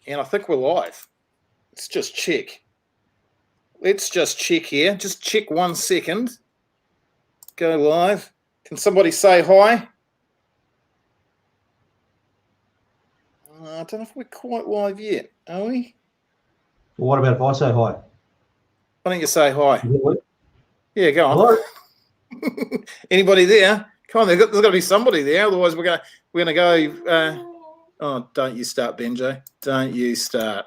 And I think we're live. Let's just check. Let's just check here. Just check 1 second. Go live. Can somebody say hi? I don't know if we're quite live yet, are we? Well, what about if I say hi? Why don't you say hi? Yeah, go on. Hello? Anybody there? Come on, there's got to be somebody there. Otherwise, we're gonna go. Oh, don't you start, Benjo. Don't you start.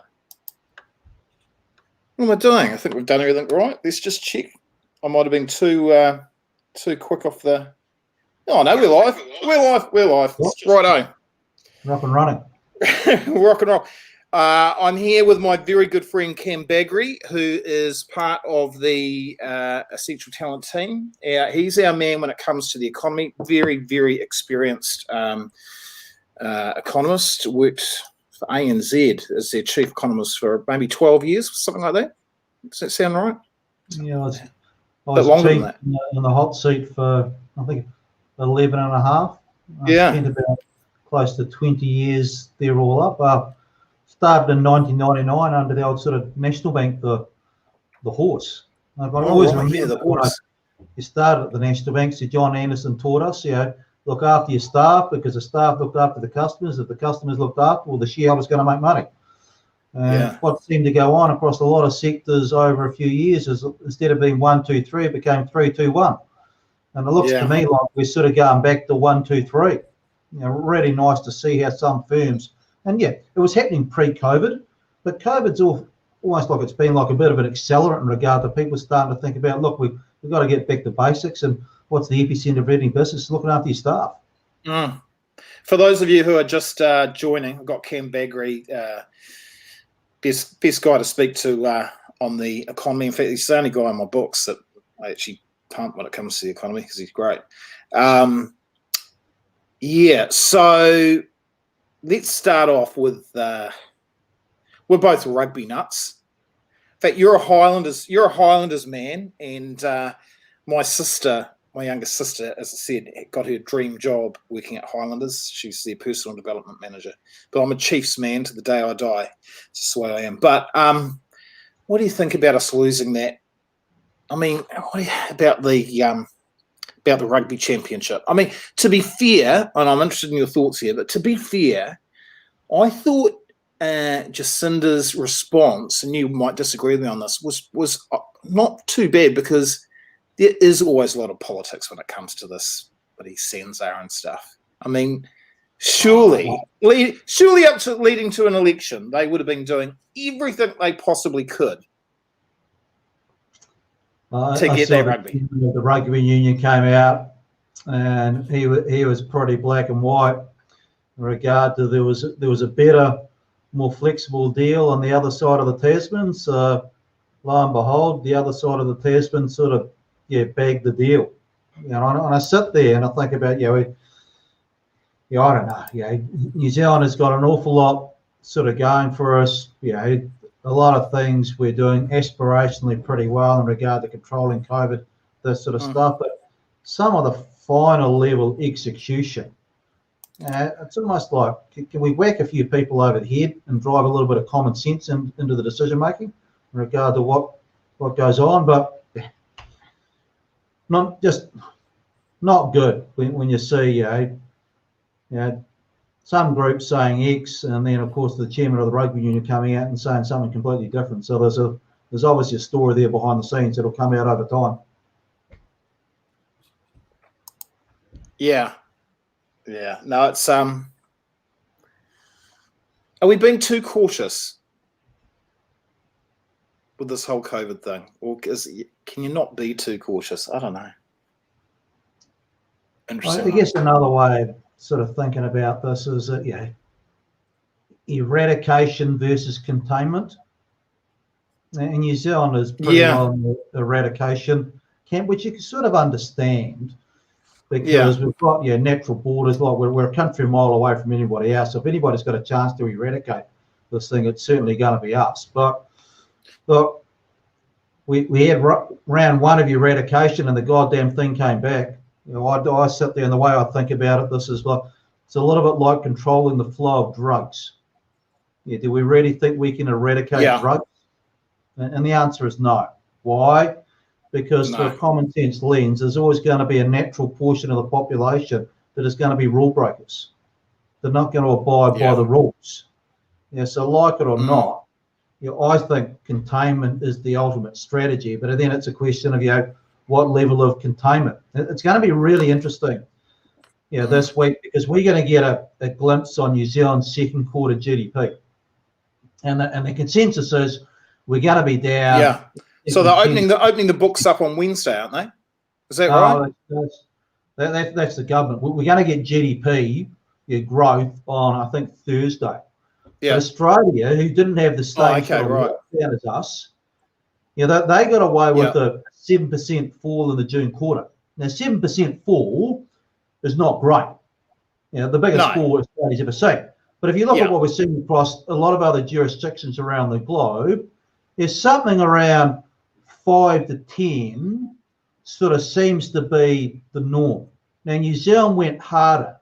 What am I doing? I think we've done everything right. Let's just check. I might have been too quick off the... Oh, no, we're live. We're live. Righto. Rock and running. Rock and roll. I'm here with my very good friend, Cam Bagrie, who is part of the Essential Talent team. He's our man when it comes to the economy. Very, very experienced economist. Worked for ANZ as their chief economist for maybe 12 years, something like that. Does that sound right? Yeah, I was longer chief than that. in the hot seat for, I think, 11 and a half. Yeah. I spent about close to 20 years there all up. Started in 1999 under the old sort of National Bank, the horse. I've always remember the horse. You started at the National Bank, so John Anderson taught us, look after your staff because the staff looked after the customers. If the customers looked after, well, the shareholder's going to make money. And what seemed to go on across a lot of sectors over a few years is instead of being 1, 2, 3, it became 3, 2, 1. And it looks to me like we're sort of going back to 1, 2, 3. Really nice to see how some firms, and it was happening pre-COVID, but COVID's almost like it's been like a bit of an accelerant in regard to people starting to think about, look, we've got to get back to basics, and what's the epicenter of any business? Looking after your staff. For those of you who are just joining, I've got Cam Bagrie, best guy to speak to on the economy. In fact, he's the only guy in my books that I actually pump when it comes to the economy because he's great. So let's start off with we're both rugby nuts. In fact, you're a Highlanders man, and my younger sister, as I said, got her dream job working at Highlanders. She's their personal development manager. But I'm a Chiefs man to the day I die. It's just the way I am. But what do you think about us losing that? I mean, about the rugby championship? I mean, to be fair, and I'm interested in your thoughts here, but to be fair, I thought Jacinda's response, and you might disagree with me on this, was not too bad because there is always a lot of politics when it comes to this, but he sends and stuff. I mean, surely up to leading to an election, they would have been doing everything they possibly could to get that rugby. The rugby union came out, and he was pretty black and white in regard to there was a better, more flexible deal on the other side of the Tasman. So lo and behold, the other side of the Tasman sort of bagged the deal. And I sit there and I think about I don't know. New Zealand has got an awful lot sort of going for us. A lot of things we're doing aspirationally pretty well in regard to controlling COVID, this sort of stuff. But some of the final level execution, it's almost like, can we whack a few people over the head and drive a little bit of common sense into the decision making in regard to what goes on? But not good when you see some groups saying X, and then of course the chairman of the rugby union coming out and saying something completely different. So there's obviously a story there behind the scenes that'll come out over time. No, it's are we being too cautious with this whole COVID thing, or can you not be too cautious? I don't know. Interesting. I guess another way of sort of thinking about this is that eradication versus containment. And New Zealand is pretty well in the eradication camp, which you can sort of understand because we've got natural borders. Like we're a country mile away from anybody else. So if anybody's got a chance to eradicate this thing, it's certainly going to be us. But look, we had round one of eradication, and the goddamn thing came back. I sit there, and the way I think about it, this is like it's a little bit like controlling the flow of drugs. Yeah, do we really think we can eradicate drugs? And the answer is no. Why? Because through a common sense lens, there's always going to be a natural portion of the population that is going to be rule breakers. They're not going to abide by the rules. Yeah, so like it or not, I think containment is the ultimate strategy, but then it's a question of, what level of containment. It's going to be really interesting, this week, because we're going to get a glimpse on New Zealand's second quarter GDP. And the consensus is we're going to be down. Yeah. So they're opening the books up on Wednesday, aren't they? Is that right? That's the government. We're going to get GDP growth on, I think, Thursday. Yeah. But Australia, who didn't have the same sort of lockdown as us, they got away with a 7% fall in the June quarter. Now, 7% fall is not great. The biggest fall Australia's ever seen. But if you look at what we're seeing across a lot of other jurisdictions around the globe, there's something around 5 to 10 sort of seems to be the norm. Now, New Zealand went harder.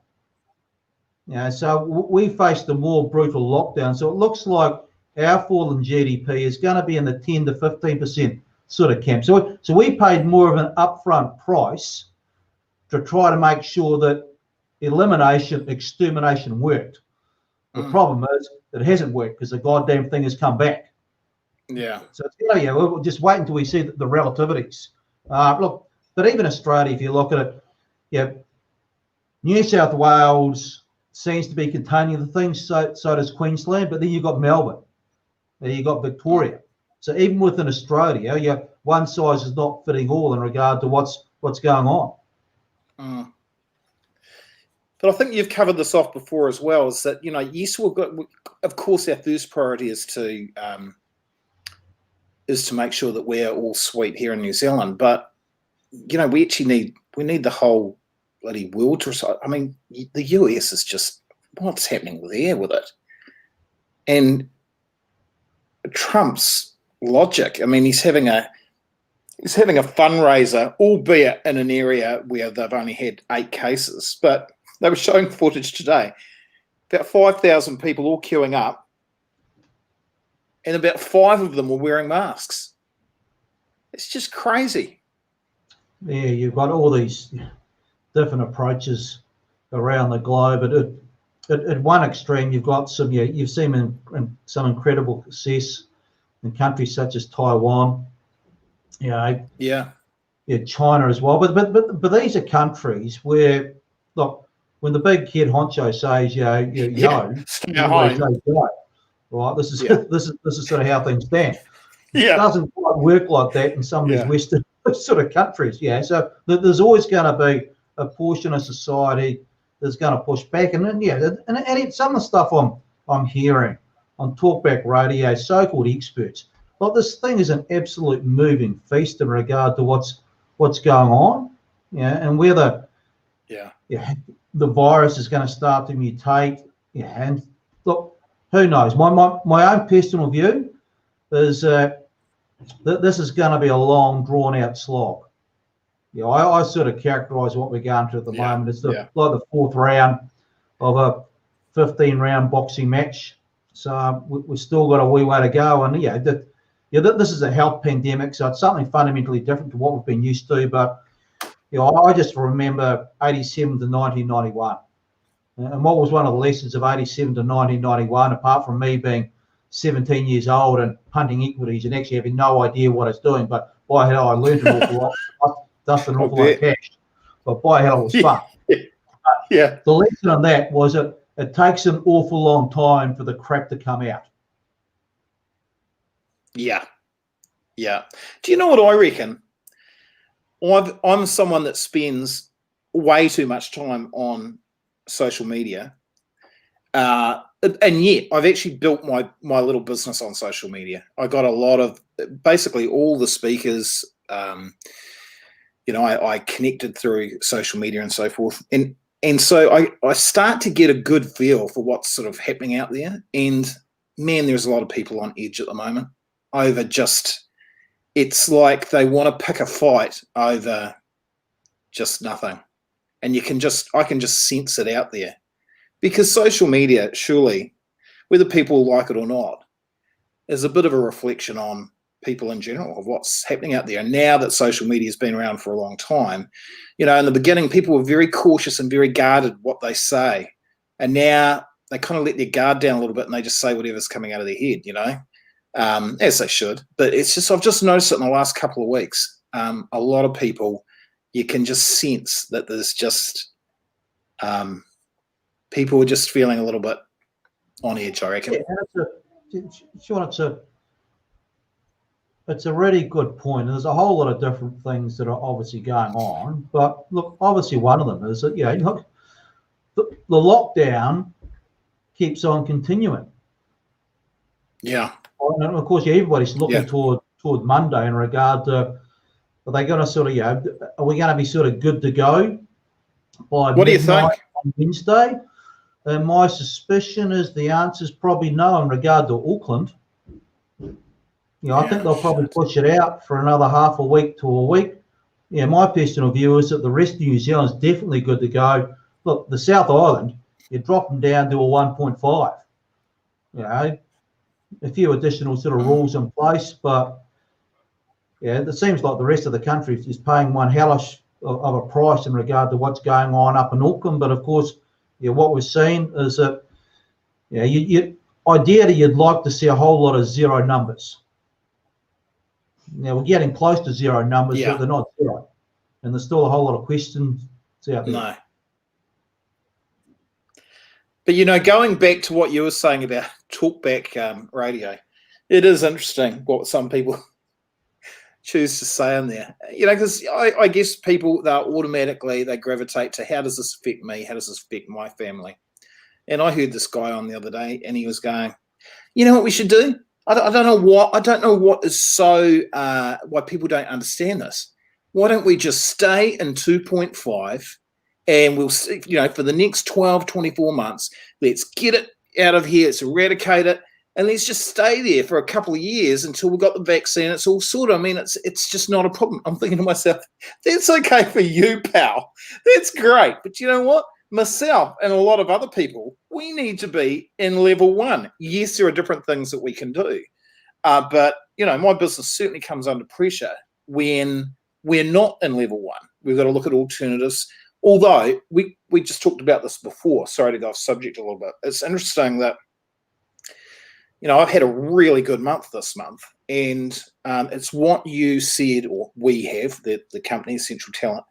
So we faced a more brutal lockdown. So it looks like our fall in GDP is going to be in the 10 to 15% sort of camp. So we paid more of an upfront price to try to make sure that extermination worked. The problem is that it hasn't worked because the goddamn thing has come back. Yeah. So we'll just wait until we see the relativities. Look, but even Australia, if you look at it, New South Wales seems to be containing the things, so does Queensland, but then you've got Melbourne, then you've got Victoria. So even within Australia, one size is not fitting all in regard to what's going on. But I think you've covered this off before as well, is that, yes, of course, our first priority is to make sure that we're all sweet here in New Zealand. But, we actually need the whole bloody world to, I mean, the US is just, what's happening there with it? And Trump's logic, I mean, he's having a fundraiser, albeit in an area where they've only had 8 cases, but they were showing footage today, about 5,000 people all queuing up, and about 5 of them were wearing masks. It's just crazy. Yeah, you've got all these different approaches around the globe. At one extreme, you've got some, you've seen some incredible success in countries such as Taiwan, China as well. But these are countries where, look, when the big head honcho says, right? This is sort of how things stand. It doesn't quite work like that in some of these Western sort of countries. So there's always going to be a portion of society that's going to push back, and some of the stuff I'm hearing on talkback radio, so-called experts, well, this thing is an absolute moving feast in regard to what's going on, and whether the virus is going to start to mutate, and look, who knows? My own personal view is that this is going to be a long, drawn-out slog. I sort of characterise what we're going through at the moment. It's like the 4th round of a 15-round boxing match. So we've still got a wee way to go. And this is a health pandemic, so it's something fundamentally different to what we've been used to. But I just remember 87 to 1991. And what was one of the lessons of 87 to 1991, apart from me being 17 years old and hunting equities and actually having no idea what I was doing, but by hell, I learned an awful lot, dusted an awful lot of cash. But by hell, it was fun. The lesson on that was it takes an awful long time for the crap to come out. Yeah. Do you know what I reckon? I'm someone that spends way too much time on social media, and yet I've actually built my little business on social media. I got a lot of, basically all the speakers, I connected through social media and so forth, and so I start to get a good feel for what's sort of happening out there. And man, there's a lot of people on edge at the moment over just, it's like they want to pick a fight over just nothing. And I can just sense it out there, because social media, surely, whether people like it or not, is a bit of a reflection on people in general of what's happening out there. And now that social media has been around for a long time, in the beginning, people were very cautious and very guarded what they say. And now they kind of let their guard down a little bit and they just say whatever's coming out of their head, as they should. But it's just, I've just noticed it in the last couple of weeks. A lot of people, you can just sense that there's just, people are just feeling a little bit on edge, I reckon. Yeah, Sean, it's a really good point. There's a whole lot of different things that are obviously going on. But look, obviously one of them is that, look, the lockdown keeps on continuing. Yeah. And of course, everybody's looking toward Monday in regard to, are they going to sort of, are we going to be sort of good to go by what do you think on Wednesday? And my suspicion is the answer is probably no in regard to Auckland. I think they'll probably push it out for another half a week to a week. Yeah, my personal view is that the rest of New Zealand is definitely good to go. Look, the South Island, you drop them down to a 1.5. A few additional sort of rules in place, but it seems like the rest of the country is paying one hellish of a price in regard to what's going on up in Auckland. But of course, what we're seeing is that, ideally you'd like to see a whole lot of zero numbers. Now we're getting close to zero numbers, but they're not zero, and there's still a whole lot of questions out there. No. But going back to what you were saying about talkback radio, it is interesting what some people choose to say in there. Because I guess people, they gravitate to, how does this affect me? How does this affect my family? And I heard this guy on the other day, and he was going, you know what we should do? I don't know what is so why people don't understand this. Why don't we just stay in 2.5 and we'll see, for the next 12, 24 months, let's get it out of here, let's eradicate it, and let's just stay there for a couple of years until we've got the vaccine. It's all sorted. I mean, it's just not a problem. I'm thinking to myself, that's okay for you, pal. That's great. But you know what? Myself and a lot of other people, we need to be in level 1. Yes, there are different things that we can do. But, my business certainly comes under pressure when we're not in level 1. We've got to look at alternatives. Although we just talked about this before. Sorry to go off subject a little bit. It's interesting that, I've had a really good month this month. And it's what you said, or we have, the company, Central Talent.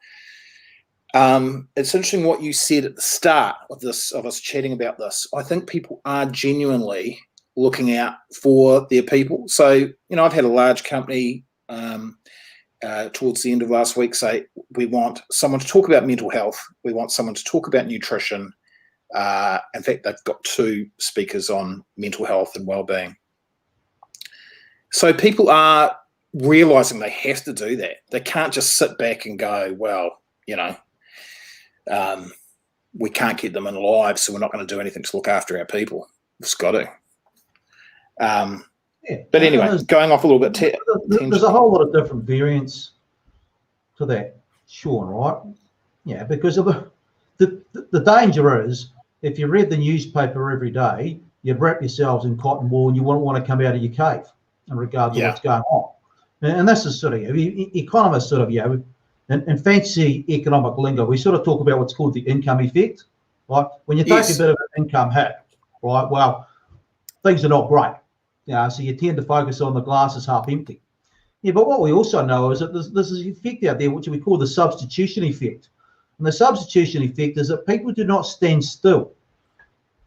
It's interesting what you said at the start of us chatting about this. I think people are genuinely looking out for their people. So, I've had a large company towards the end of last week say, we want someone to talk about mental health. We want someone to talk about nutrition. In fact, they've got 2 speakers on mental health and well-being. So people are realizing they have to do that. They can't just sit back and go, well, we can't keep them alive, so we're not going to do anything to look after our people. We've just got to. But anyway, going off a little bit. There's a whole lot of different variants to that, Sean, right? Yeah, because of the danger is, if you read the newspaper every day, you'd wrap yourselves in cotton wool and you wouldn't want to come out of your cave in regard to what's going on. And this is sort of, economists sort of, in fancy economic lingo, we sort of talk about what's called the income effect, right? When you take a bit of an income hit, right, well, things are not great. So you tend to focus on the glass is half empty. Yeah, but what we also know is that there's this effect out there, which we call the substitution effect. And the substitution effect is that people do not stand still.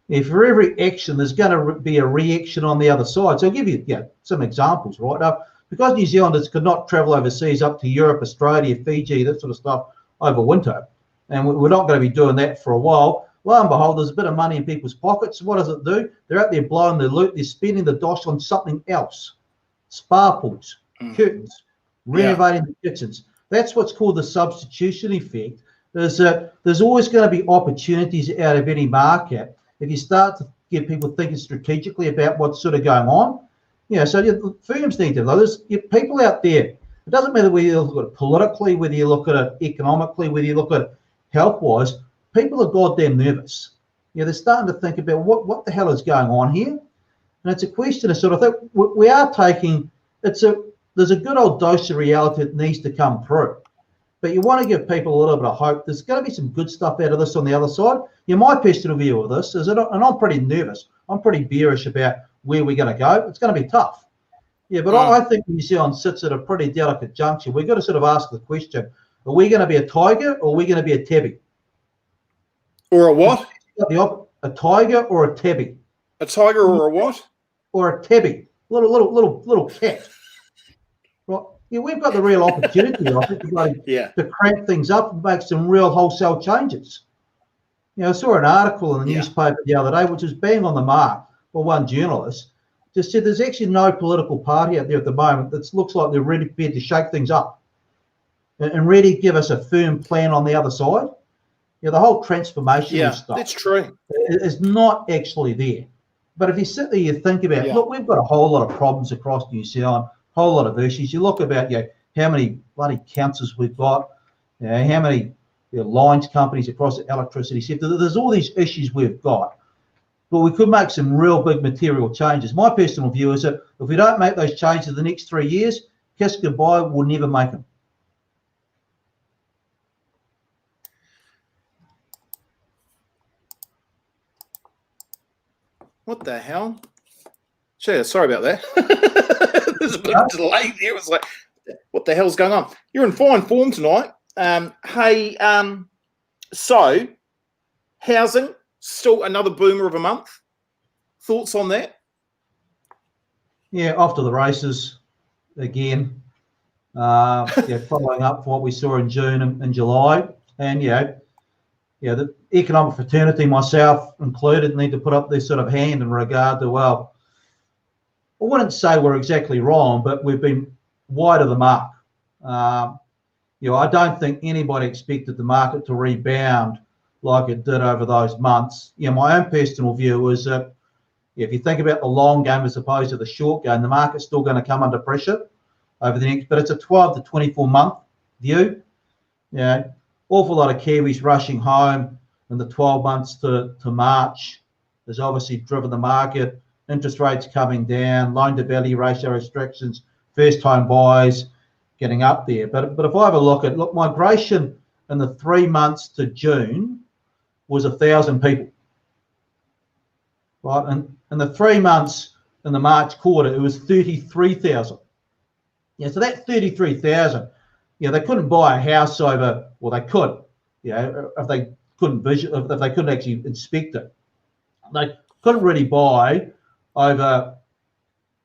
For every action, there's going to be a reaction on the other side. So I'll give you some examples, right? Now, because New Zealanders could not travel overseas up to Europe, Australia, Fiji, that sort of stuff over winter, and we're not going to be doing that for a while, lo and behold, there's a bit of money in people's pockets. What does it do? They're out there blowing their loot. They're spending the dosh on something else. Spa pools, curtains, renovating the kitchens. That's what's called the substitution effect. Is that there's always going to be opportunities out of any market if you start to get people thinking strategically about what's sort of going on. So firms need to know there's people out there. It doesn't matter whether you look at it politically, whether you look at it economically, whether you look at it health-wise. People are goddamn nervous. They're starting to think about what the hell is going on here. And it's a question of sort of think we are taking, there's a good old dose of reality that needs to come through. But you want to give people a little bit of hope. There's going to be some good stuff out of this on the other side. My personal view of this is, and I'm pretty nervous, I'm pretty bearish about where we're going to go. It's going to be tough. Yeah, but I think New Zealand sits at a pretty delicate juncture. We've got to sort of ask the question, are we going to be a tiger or are we going to be a tabby? Or a what? A tiger or a tabby? A tiger or a what? Or a tabby, little cat. Right? Yeah, we've got the real opportunity, I think, to crank things up and make some real wholesale changes. I saw an article in the newspaper the other day, which was bang on the mark by one journalist, just said there's actually no political party out there at the moment that looks like they're really prepared to shake things up and really give us a firm plan on the other side. The whole transformation stuff. That's true. Is not actually there. But if you sit there, you think about, look, we've got a whole lot of problems across New Zealand, a whole lot of issues. You look about, how many bloody councils we've got, how many lines companies across the electricity sector. There's all these issues we've got. But we could make some real big material changes. My personal view is that if we don't make those changes in the next 3 years, kiss goodbye, we'll never make them. What the hell? Sorry about that. There's a bit of delay there. It was like, what the hell's going on? You're in fine form tonight. So housing, still another boomer of a month. Thoughts on that? Yeah, off to the races again. Following up for what we saw in June and July. And the economic fraternity, myself included, need to put up this sort of hand in regard to, well, I wouldn't say we're exactly wrong, but we've been wide of the mark. I don't think anybody expected the market to rebound like it did over those months. My own personal view is that if you think about the long game as opposed to the short game, the market's still going to come under pressure over the next, but it's a 12 to 24 month view. Awful lot of Kiwis rushing home in the 12 months to March has obviously driven the market. Interest rates coming down, loan to value ratio restrictions, first home buyers getting up there. But if I have a look, migration in the 3 months to June was 1,000 people. Right, and in the 3 months in the March quarter, it was 33,000. So that 33,000, they couldn't buy a house over, well, they could, if they couldn't actually inspect it. They couldn't really buy over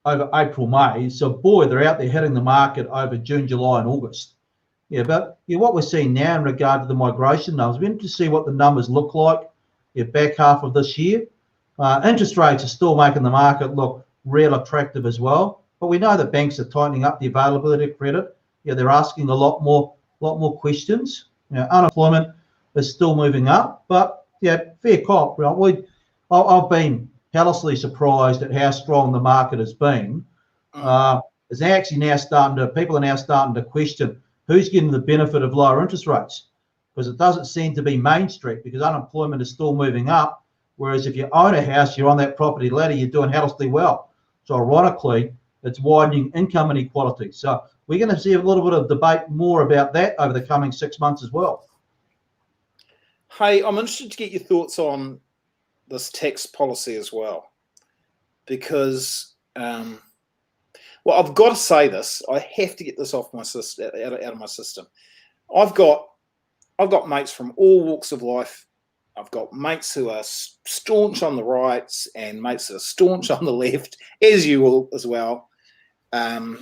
April, May. So boy, they're out there hitting the market over June, July, and August. But what we're seeing now in regard to the migration numbers, we're interested to see what the numbers look like back half of this year. Interest rates are still making the market look real attractive as well. But we know that banks are tightening up the availability of credit. They're asking a lot more questions. Unemployment is still moving up, but fair cop. Right? I've been helplessly surprised at how strong the market has been. It's actually people are now starting to question who's getting the benefit of lower interest rates, because it doesn't seem to be Main Street, because unemployment is still moving up. Whereas if you own a house, you're on that property ladder, you're doing helplessly well. So ironically, it's widening income inequality. So we're going to see a little bit of debate more about that over the coming 6 months as well. Hey, I'm interested to get your thoughts on this tax policy as well, because, I've got to say this. I have to get this off my system, out of my system. I've got mates from all walks of life. I've got mates who are staunch on the right and mates that are staunch on the left, as you will as well, and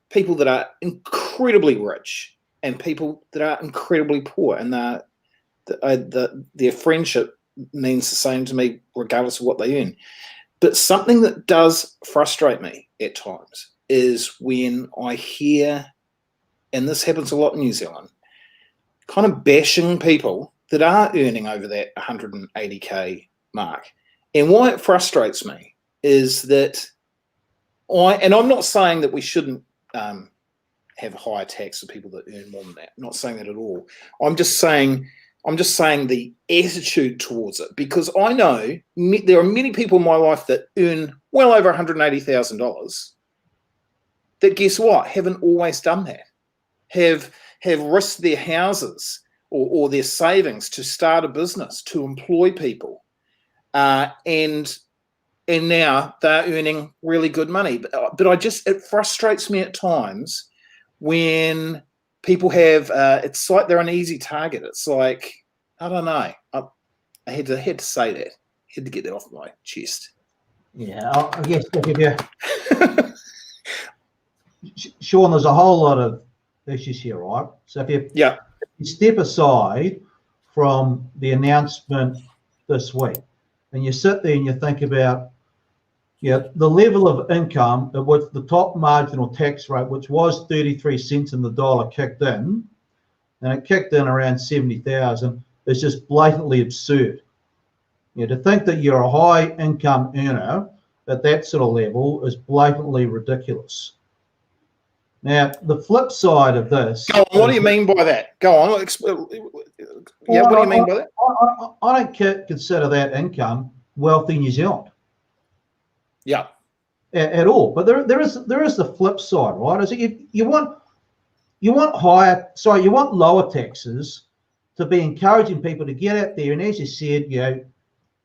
people that are incredibly rich and people that are incredibly poor, and their friendship means the same to me regardless of what they earn. But something that does frustrate me at times is when I hear, and this happens a lot in New Zealand, kind of bashing people that are earning over that 180k mark. And why it frustrates me is that I'm not saying that we shouldn't have higher tax for people that earn more than that. I'm not saying that at all. I'm just saying I'm just saying the attitude towards it, because I know there are many people in my life that earn well over $180,000 that, guess what, haven't always done that, have risked their houses or their savings to start a business, to employ people, and now they're earning really good money. But it frustrates me at times when people have, it's like they're an easy target. It's like, I don't know. I had to say that. I had to get that off my chest. Yeah, I guess Sean, there's a whole lot of issues here, right? So if you step aside from the announcement this week and you sit there and you think about the level of income at which the top marginal tax rate, which was 33 cents in the dollar, kicked in, and it kicked in around 70,000, is just blatantly absurd. To think that you're a high income earner at that sort of level is blatantly ridiculous. Now, the flip side of this... What do you mean by that? Go on. What do you mean by that? I don't consider that income wealthy New Zealand. Yeah. At all. But there is the flip side, right? Is you want lower taxes to be encouraging people to get out there and, as you said,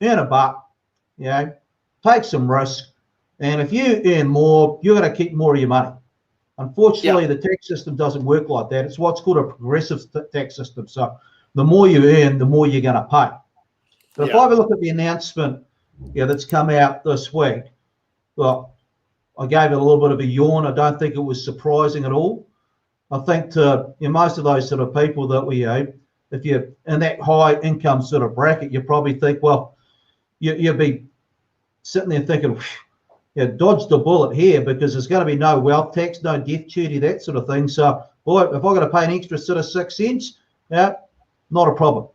earn a buck, take some risk, and if you earn more, you're going to keep more of your money. Unfortunately, the tax system doesn't work like that. It's what's called a progressive tax system. So the more you earn, the more you're going to pay. But if I have a look at the announcement that's come out this week, well, I gave it a little bit of a yawn. I don't think it was surprising at all. I think to most of those sort of people that if you're in that high income sort of bracket, you probably think, well, you'll be sitting there thinking, dodged a bullet here, because there's going to be no wealth tax, no death duty, that sort of thing. So, boy, if I've got to pay an extra sort of 6 cents, not a problem.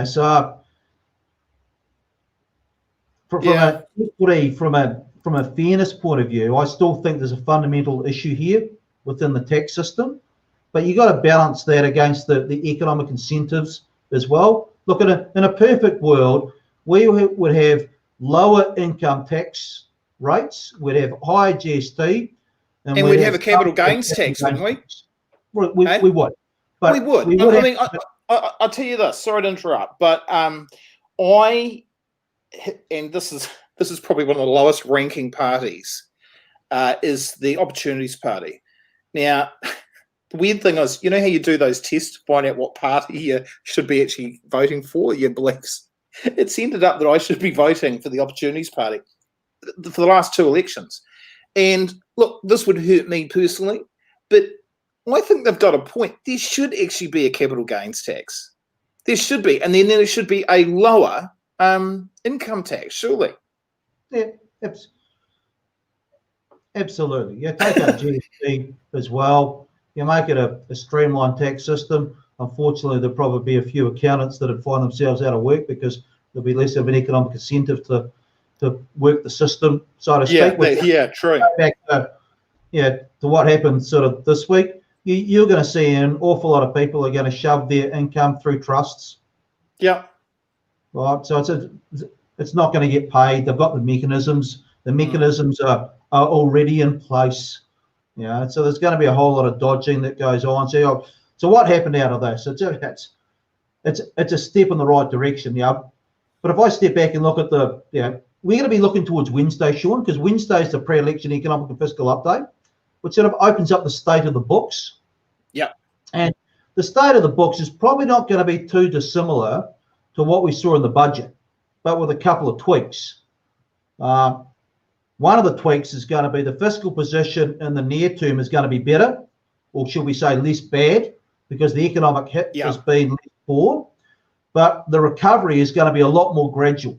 So from a fairness point of view, I still think there's a fundamental issue here within the tax system, but you got to balance that against the economic incentives as well. Look, in a perfect world, we would have lower income tax rates, we'd have higher GST, and we'd have a capital gains tax, wouldn't we? We would. But we would. I'll tell you this. Sorry to interrupt, but this is probably one of the lowest ranking parties, is the Opportunities Party. Now, the weird thing is, how you do those tests to find out what party you should be actually voting for, your beliefs. It's ended up that I should be voting for the Opportunities Party for the last 2 elections. And look, this would hurt me personally, but I think they've got a point. There should actually be a capital gains tax. There should be. And then there should be a lower income tax, surely. Yeah, absolutely. Take out GST as well. You make it a streamlined tax system. Unfortunately, there'll probably be a few accountants that would find themselves out of work because there'll be less of an economic incentive to work the system, so to speak. True. Back to what happened sort of this week, you're going to see an awful lot of people are going to shove their income through trusts. Yeah. Right. So it's not going to get paid. They've got the mechanisms. The mechanisms are already in place. So there's going to be a whole lot of dodging that goes on. So what happened out of this? It's a step in the right direction. But if I step back and look at we're going to be looking towards Wednesday, Sean, because Wednesday is the pre-election economic and fiscal update, which sort of opens up the state of the books. Yeah. And the state of the books is probably not going to be too dissimilar to what we saw in the budget, but with a couple of tweaks. One of the tweaks is going to be the fiscal position in the near term is going to be better, or should we say less bad, because the economic hit has been less poor, but the recovery is going to be a lot more gradual.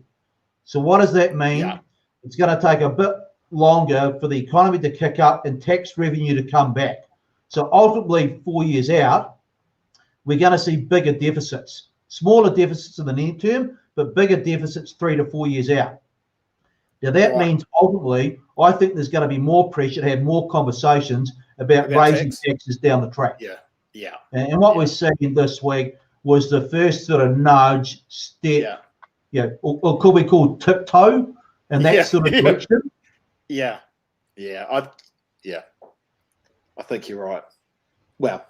So what does that mean? Yeah. It's going to take a bit longer for the economy to kick up and tax revenue to come back. So ultimately, 4 years out, we're going to see bigger deficits, smaller deficits in the near term, but bigger deficits 3 to 4 years out. Now that means ultimately, I think there's going to be more pressure to have more conversations about raising taxes down the track. Yeah. And what we're seeing this week, was the first sort of nudge step, Yeah. Or could we call tiptoe in that sort of direction? Yeah. I think you're right. Well,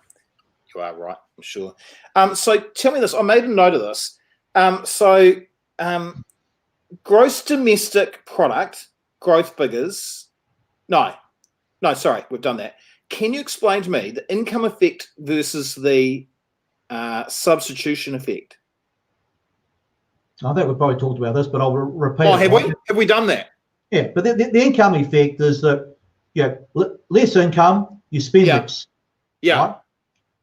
you are right, I'm sure. So tell me this. I made a note of this. Gross domestic product growth figures. No, sorry, we've done that. Can you explain to me the income effect versus the substitution effect? I think we've probably talked about this, but I'll repeat it. Have we? Have we done that? Yeah, but the income effect is that less income, you spend less. Yeah. Right?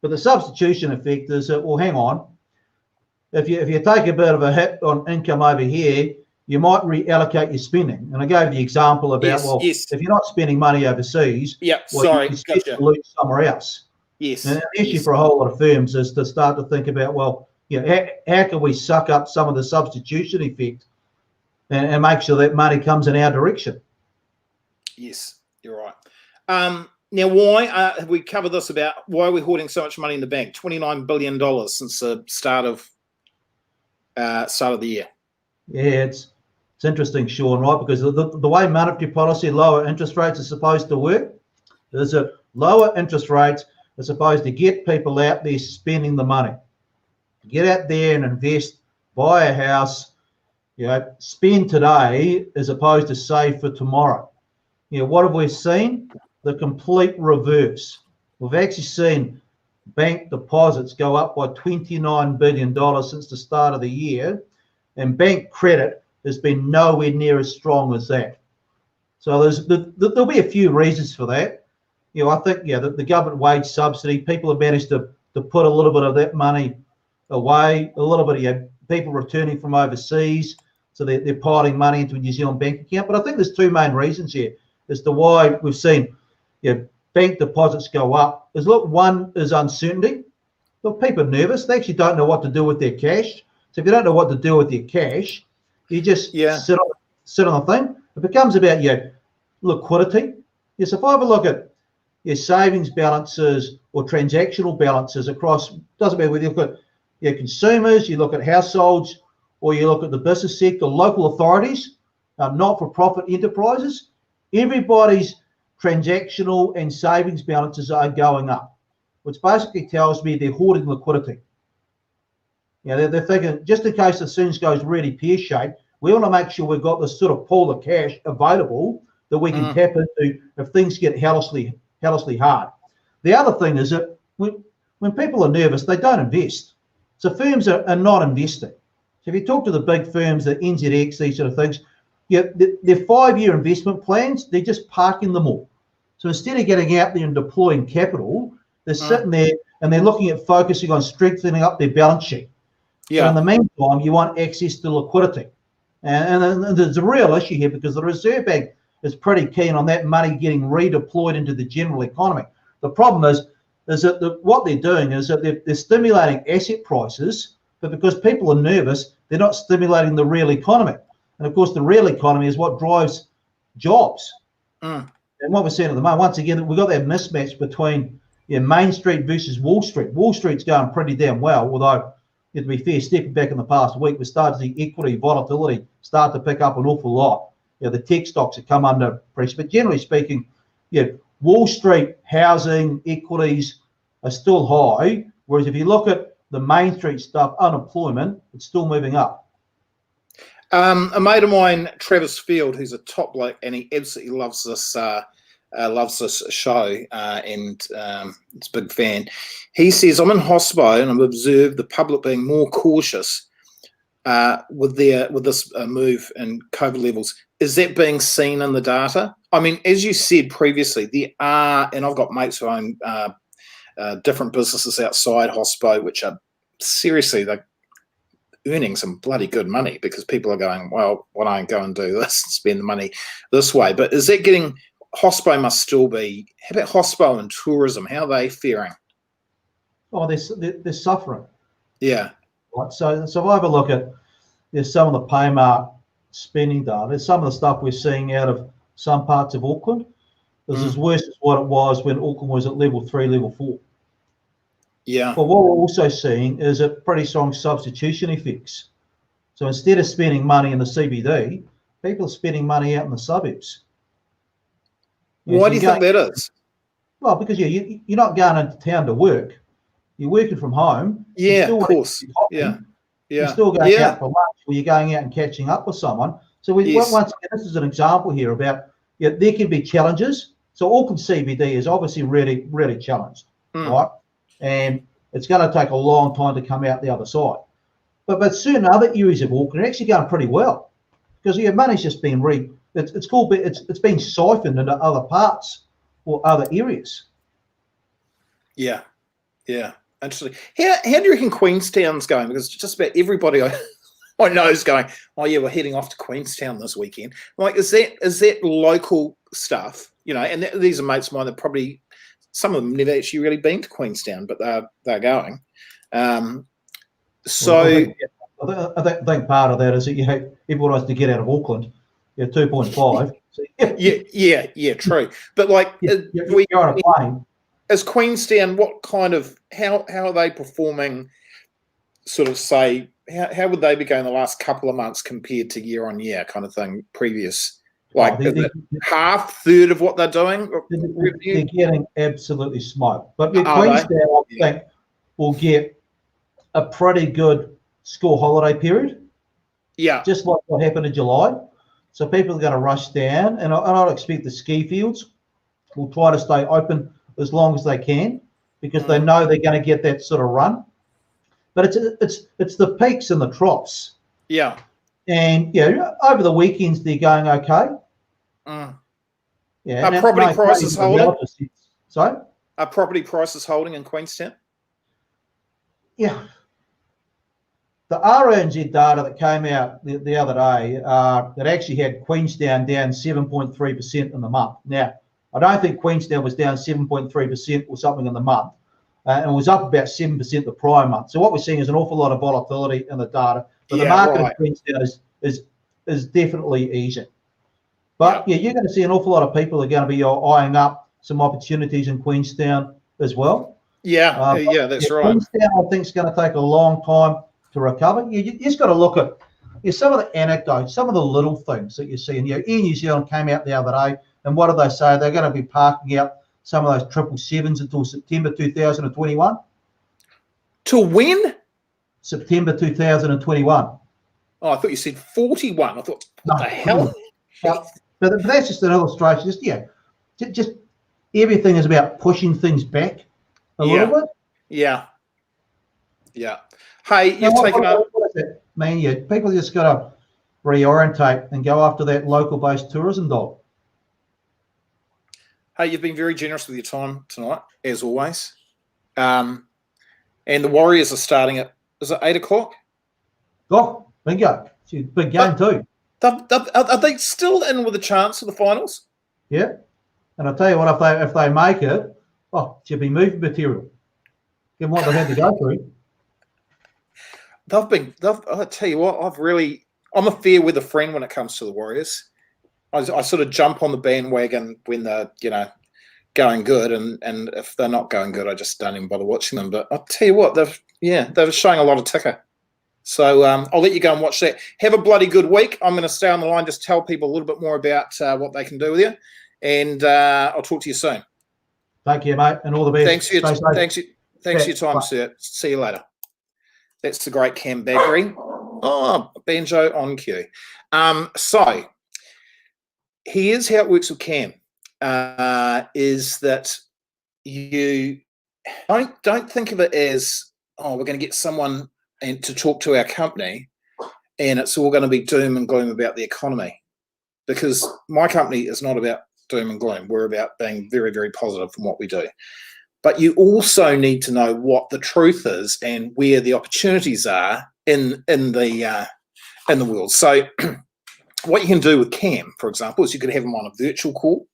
But the substitution effect is that, well, hang on. If you take a bit of a hit on income over here, you might reallocate your spending. And I gave the example about, if you're not spending money overseas, you lose somewhere else. Yes. And the issue for a whole lot of firms is to start to think about, how can we suck up some of the substitution effect and make sure that money comes in our direction? Yes, you're right. Now, why have we covered this about why are we hoarding so much money in the bank? $29 billion since the start of the year. Yeah, it's interesting, Sean, right? Because the way monetary policy, lower interest rates are supposed to work is that lower interest rates are supposed to get people out there spending the money. Get out there and invest, buy a house, spend today as opposed to save for tomorrow. What have we seen? The complete reverse. We've actually seen bank deposits go up by $29 billion since the start of the year, and bank credit has been nowhere near as strong as that. So there'll be a few reasons for that. I think the government wage subsidy, people have managed to put a little bit of that money away, a little bit of people returning from overseas, so they're piling money into a New Zealand bank account. But I think there's two main reasons here as to why we've seen bank deposits go up. One is uncertainty. Look, people are nervous. They actually don't know what to do with their cash. So if you don't know what to do with your cash, you just sit on the thing. It becomes about liquidity. Yes, if I have a look at your savings balances or transactional balances across, doesn't matter whether you look at your consumers, you look at households, or you look at the business sector, local authorities, not-for-profit enterprises, everybody's transactional and savings balances are going up, which basically tells me they're hoarding liquidity. They're thinking, just in case the things goes really pear-shaped, we want to make sure we've got this sort of pool of cash available that we can tap into if things get hellishly hard. The other thing is that when people are nervous, they don't invest. So firms are not investing. So if you talk to the big firms, the NZX, these sort of things, their 5-year investment plans, they're just parking them all. So instead of getting out there and deploying capital, they're sitting there and they're looking at focusing on strengthening up their balance sheet. Yeah. But in the meantime, you want access to liquidity. And there's a real issue here because the Reserve Bank is pretty keen on that money getting redeployed into the general economy. The problem is that what they're doing is that they're stimulating asset prices, but because people are nervous, they're not stimulating the real economy. And of course, the real economy is what drives jobs. And what we're seeing at the moment, once again, we've got that mismatch between Main Street versus Wall Street. Wall Street's going pretty damn well, although, to be fair, stepping back in the past week, we started to see equity volatility start to pick up an awful lot. The tech stocks have come under pressure, but generally speaking, Wall Street housing equities are still high, whereas if you look at the Main Street stuff, unemployment, it's still moving up. A mate of mine, Travis Field, who's a top bloke, and he absolutely loves this show, and it's a big fan. He says, I'm in hospo and I've observed the public being more cautious with this move in COVID levels. Is that being seen in the data? I mean, as you said previously, there are, and I've got mates who own different businesses outside hospo, which are seriously, they're earning some bloody good money because people are going, well, why don't I go and do this and spend the money this way? But is that getting, hospo must still be, how about hospo and tourism? How are they faring? Oh, they're suffering. Yeah. Right. So if I have a look at some of the Paymark spending data, some of the stuff we're seeing out of some parts of Auckland, this is worse than what it was when Auckland was at level 3, level 4. Yeah. But what we're also seeing is a pretty strong substitution effects. So instead of spending money in the CBD, people are spending money out in the suburbs. Why do you think that is? Well, because you're not going into town to work. You're working from home. Yeah, of course. Yeah. You're still going out for lunch, or you're going out and catching up with someone. So once again, this is an example here about there can be challenges. So Auckland CBD is obviously really, really challenged, right? And it's going to take a long time to come out the other side. But certain other areas of Auckland are actually going pretty well because your money's just been it's been siphoned into other parts or other areas. Yeah. Interesting. How do you reckon Queenstown's going? Because just about everybody I know is going, oh yeah, we're heading off to Queenstown this weekend. Like, is that local stuff? And these are mates of mine that probably, some of them never actually really been to Queenstown, but they're going. So I think part of that is that everyone has to get out of Auckland. 2.5. So, yeah, true. But like, you're on a plane. As Queenstown, what kind of how are they performing? Sort of say how would they be going the last couple of months compared to year on year kind of thing previous? Like half, third of what they're doing? They're getting absolutely smoked. But Queenstown, I think, will get a pretty good school holiday period. Yeah. Just like what happened in July. So people are going to rush down, and I'd expect the ski fields will try to stay open as long as they can because they know they're going to get that sort of run. But it's the peaks and the troughs. Yeah. And over the weekends they're going okay. Yeah. Are property prices holding? Sorry? Are property prices holding in Queenstown? Yeah. The RNZ data that came out the other day that actually had Queenstown down 7.3% in the month. Now, I don't think Queenstown was down 7.3% or something in the month. And it was up about 7% the prior month. So what we're seeing is an awful lot of volatility in the data. But the market in Queenstown is definitely easing. But you're going to see an awful lot of people are going to be eyeing up some opportunities in Queenstown as well. Yeah, that's right. Queenstown, I think, is going to take a long time to recover. You just got to look at some of the anecdotes, some of the little things that you see. And Air New Zealand came out the other day, and what did they say? They're going to be parking out some of those 777s until September 2021. Till when? September 2021. Oh, I thought you said 41. I thought, what the hell? But that's just an illustration. Just everything is about pushing things back a little bit. Yeah. Hey, you've taken up. What does that mean? People just got to reorientate and go after that local-based tourism dog. Hey, you've been very generous with your time tonight, as always. And the Warriors are starting at, is it 8 o'clock? Oh, bingo. It's a big game too. Are they still in with a chance of the finals? Yeah. And I'll tell you what, if they make it, it should be movie material. Given what they've had to go through. I'll tell you what, I'm a fair weather friend when it comes to the Warriors. I sort of jump on the bandwagon when they're, going good, and if they're not going good, I just don't even bother watching them. But I'll tell you what, they're showing a lot of ticker. So I'll let you go and watch that. Have a bloody good week. I'm going to stay on the line, just tell people a little bit more about what they can do with you, and I'll talk to you soon. Thank you, mate, and all the best. Thanks for your time, sir. See you later. That's the great Cam Bagrie. Oh, banjo on cue. So here's how it works with Cam. Is that you don't think of it as, we're going to get someone and to talk to our company and it's all going to be doom and gloom about the economy, because my company is not about doom and gloom. We're about being very, very positive from what we do. But you also need to know what the truth is and where the opportunities are in the world. So what you can do with Cam, for example, is you could have him on a virtual call,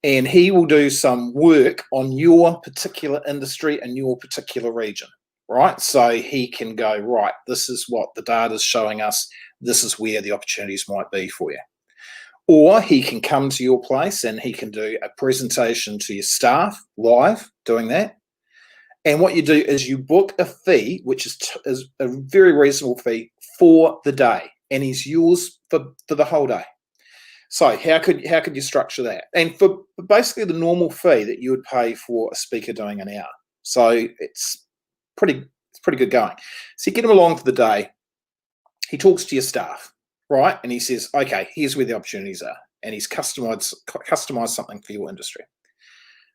and he will do some work on your particular industry and your particular region, right? So he can go, right, this is what the data is showing us. This is where the opportunities might be for you. Or he can come to your place and he can do a presentation to your staff live doing that. And what you do is you book a fee, which is a very reasonable fee for the day, and he's yours for the whole day. So how could you structure that? And for basically the normal fee that you would pay for a speaker doing an hour. So it's pretty good going. So you get him along for the day. He talks to your staff, right? And he says, okay, here's where the opportunities are. And he's customized something for your industry.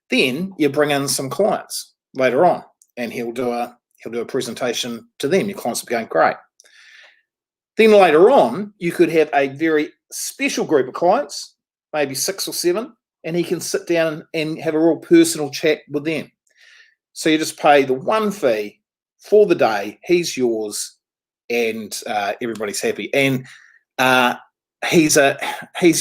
Then you bring in some clients later on, and he'll do a presentation to them. Your clients will be going, great. Then later on, you could have a very special group of clients, maybe 6 or 7, and he can sit down and have a real personal chat with them. So you just pay the one fee for the day. He's yours, and everybody's happy. And he's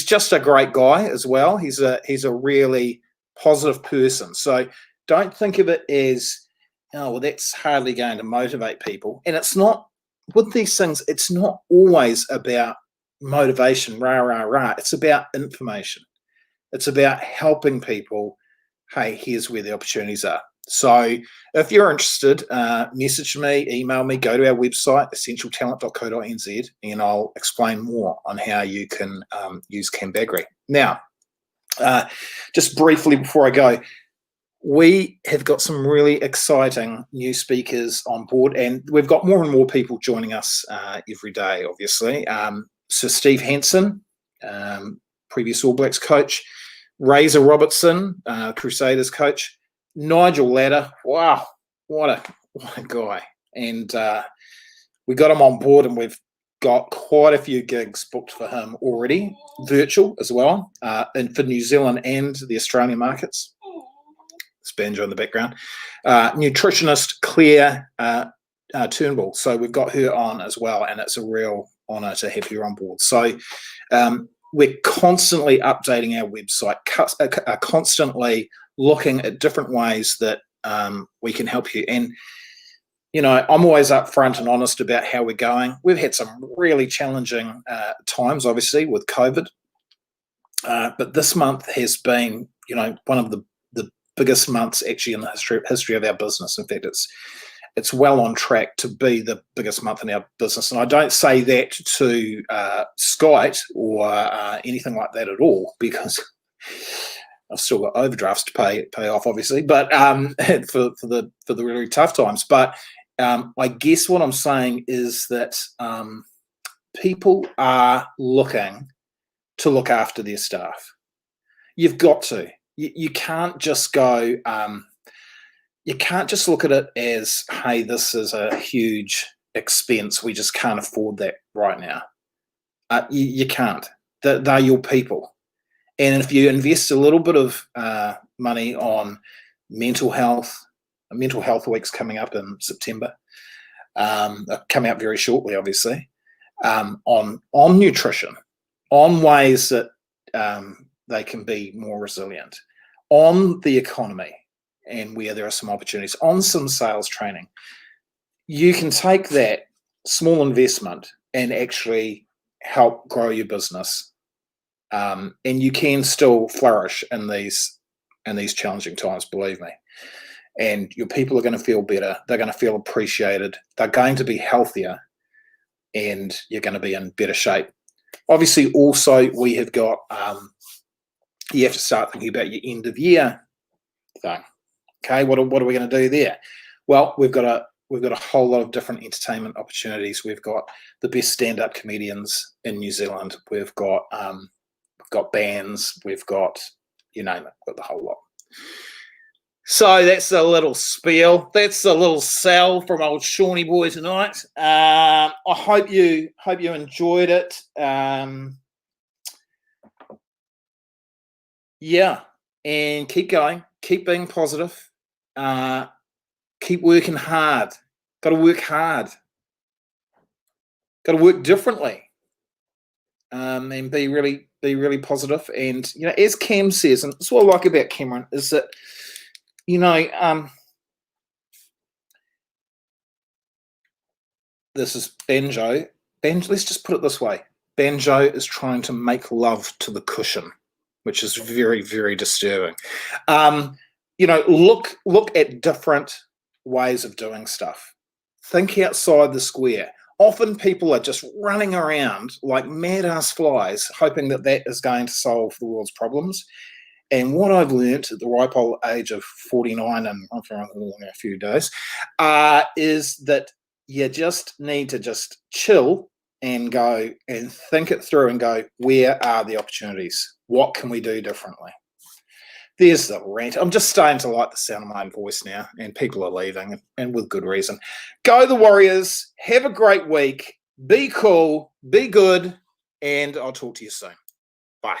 just a great guy as well. He's a really positive person. So don't think of it as, oh, well, that's hardly going to motivate people. And it's not, with these things, it's not always about motivation, rah, rah, rah. It's about information. It's about helping people, hey, here's where the opportunities are. So if you're interested, message me, email me, go to our website, essentialtalent.co.nz, and I'll explain more on how you can use Cam Bagrie. Now, just briefly before I go, we have got some really exciting new speakers on board, and we've got more and more people joining us every day, obviously. So Steve Hansen, previous All Blacks coach, Razor Robertson, Crusaders coach, Nigel Ladder, wow, what a guy. And we got him on board, and we've got quite a few gigs booked for him already, virtual as well, and for New Zealand and the Australian markets. It's banjo in the background. Nutritionist Claire Turnbull. So we've got her on as well, and it's a real honour to have her on board. So we're constantly updating our website, constantly looking at different ways that we can help you. And, you know, I'm always upfront and honest about how we're going. We've had some really challenging times, obviously, with COVID. But this month has been, you know, one of the biggest months actually in the history of our business. In fact, it's well on track to be the biggest month in our business. And I don't say that to skite or anything like that at all, because I've still got overdrafts to pay off, obviously, but for the really tough times. But I guess what I'm saying is that people are looking to look after their staff. You've got to. You can't just go. You can't just look at it as, hey, this is a huge expense. We just can't afford that right now. You can't. They're your people. And if you invest a little bit of money on mental health week's coming up in September, coming up very shortly, obviously, on nutrition, on ways that they can be more resilient, on the economy and where there are some opportunities, on some sales training, you can take that small investment and actually help grow your business. And you can still flourish in these challenging times, believe me. And your people are going to feel better. They're going to feel appreciated. They're going to be healthier, and you're going to be in better shape. Obviously, also we have got. You have to start thinking about your end of year thing. Okay, what are we going to do there? Well, we've got a whole lot of different entertainment opportunities. We've got the best stand-up comedians in New Zealand. We've got bands. We've got, you name it, got the whole lot. So that's a little spiel. That's a little sell from old Shawnee boy tonight. I hope you enjoyed it. Yeah, and keep going. Keep being positive. Keep working hard. Got to work hard. Got to work differently. And be really positive. And, you know, as Cam says, and that's what I like about Cameron, is that, you know, this is Banjo. Let's just put it this way. Banjo is trying to make love to the cushion, which is very, very disturbing. You know, look at different ways of doing stuff. Think outside the square. Often people are just running around like mad-ass flies, hoping that that is going to solve the world's problems. And what I've learnt at the ripe old age of 49, and I'm in a few days, is that you just need to just chill and go and think it through and go, where are the opportunities? What can we do differently? There's the rant. I'm just starting to like the sound of my own voice now, and people are leaving, and with good reason. Go the Warriors. Have a great week. Be cool. Be good. And I'll talk to you soon. Bye.